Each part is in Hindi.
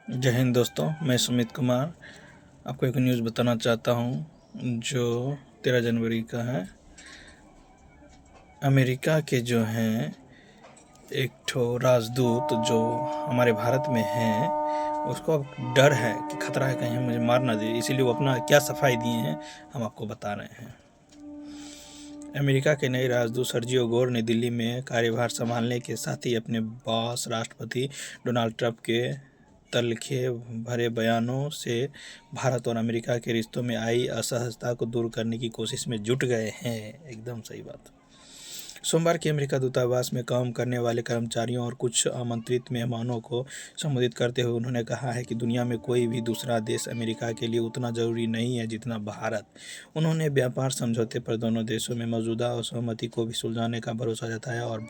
जय हिंद दोस्तों, मैं सुमित कुमार आपको एक न्यूज़ बताना चाहता हूं जो 13 जनवरी का है। अमेरिका के जो हैं एक ठो राजदूत जो हमारे भारत में हैं, उसको अब डर है कि खतरा है कहीं मुझे मार ना दे, इसीलिए वो अपना क्या सफाई दिए हैं हम आपको बता रहे हैं। अमेरिका के नए राजदूत सर्जियो गोर ने दिल्ली में कार्यभार संभालने के साथ ही अपने बॉस राष्ट्रपति डोनाल्ड ट्रंप के तलखे भरे बयानों से भारत और अमेरिका के रिश्तों में आई असहजता को दूर करने की कोशिश में जुट गए हैं। एकदम सही बात। सोमवार के अमेरिका दूतावास में काम करने वाले कर्मचारियों और कुछ आमंत्रित मेहमानों को संबोधित करते हुए उन्होंने कहा है कि दुनिया में कोई भी दूसरा देश अमेरिका के लिए उतना ज़रूरी नहीं है जितना भारत। उन्होंने व्यापार समझौते पर दोनों देशों में मौजूदा असहमति को भी सुलझाने का भरोसा जताया और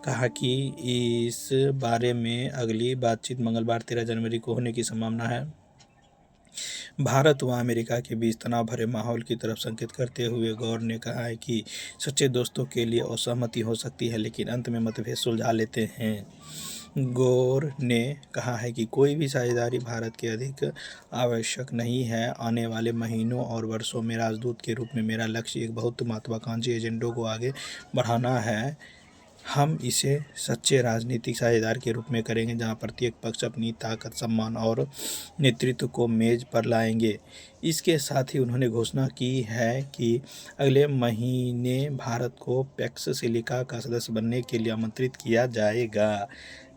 कहा कि इस बारे में अगली बातचीत मंगलवार 13 जनवरी को होने की संभावना है। भारत व अमेरिका के बीच तनाव भरे माहौल की तरफ संकेत करते हुए गौर ने कहा है कि सच्चे दोस्तों के लिए असहमति हो सकती है, लेकिन अंत में मतभेद सुलझा लेते हैं। गौर ने कहा है कि कोई भी साझेदारी भारत के अधिक आवश्यक नहीं है। आने वाले महीनों और वर्षों में राजदूत के रूप में मेरा लक्ष्य एक बहुत महत्वाकांक्षी एजेंडों को आगे बढ़ाना है। हम इसे सच्चे राजनीतिक साझेदार के रूप में करेंगे, जहां प्रत्येक पक्ष अपनी ताकत, सम्मान और नेतृत्व को मेज पर लाएंगे। इसके साथ ही उन्होंने घोषणा की है कि अगले महीने भारत को पैक्स सिलिका का सदस्य बनने के लिए आमंत्रित किया जाएगा।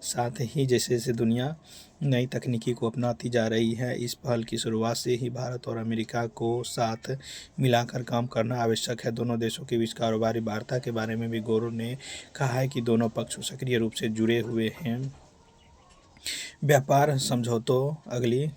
साथ ही जैसे जैसे दुनिया नई तकनीकी को अपनाती जा रही है, इस पहल की शुरुआत से ही भारत और अमेरिका को साथ मिलाकर काम करना आवश्यक है। दोनों देशों के बीच कारोबारी वार्ता के बारे में भी गौरव ने कहा है कि दोनों पक्ष सक्रिय रूप से जुड़े हुए हैं। व्यापार समझौतों अगली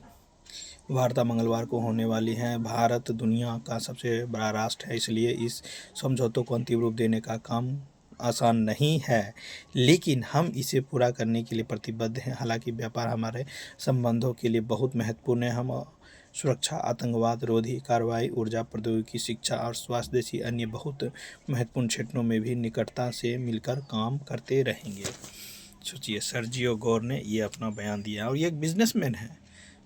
वार्ता मंगलवार को होने वाली है। भारत दुनिया का सबसे बड़ा राष्ट्र है, इसलिए इस समझौतों को अंतिम रूप देने का काम आसान नहीं है, लेकिन हम इसे पूरा करने के लिए प्रतिबद्ध हैं। हालांकि व्यापार हमारे संबंधों के लिए बहुत महत्वपूर्ण है। हम सुरक्षा, आतंकवाद रोधी कार्रवाई, ऊर्जा प्रौद्योगिकी, शिक्षा और स्वास्थ्य जैसी अन्य बहुत महत्वपूर्ण क्षेत्रों में भी निकटता से मिलकर काम करते रहेंगे। सोचिए, सर्जियो गोर ने ये अपना बयान दिया और ये एक बिजनेसमैन है।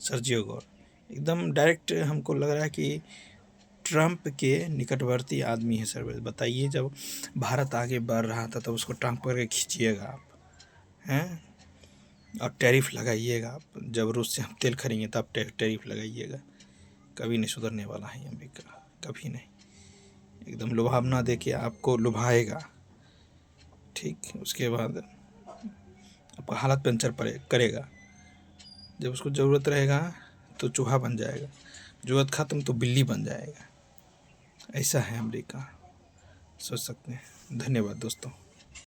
सर्जियो गोर एकदम डायरेक्ट हमको लग रहा है कि ट्रंप के निकटवर्ती आदमी है। सर बताइए, जब भारत आगे बढ़ रहा था तब उसको ट्रंप करके खींचिएगा आप, हैं, और टैरिफ लगाइएगा आप। जब रूस से हम तेल खरीदेंगे तब टैरिफ लगाइएगा। कभी नहीं सुधरने वाला है अमेरिका, कभी नहीं। एकदम लुभावना दे के आपको लुभाएगा, ठीक। उसके बाद आपका हालत पंचर करेगा। जब उसको ज़रूरत रहेगा तो चूहा बन जाएगा, ज़रूरत ख़त्म तो बिल्ली बन जाएगा। ऐसा है अमेरिका, सोच सकते हैं। धन्यवाद दोस्तों।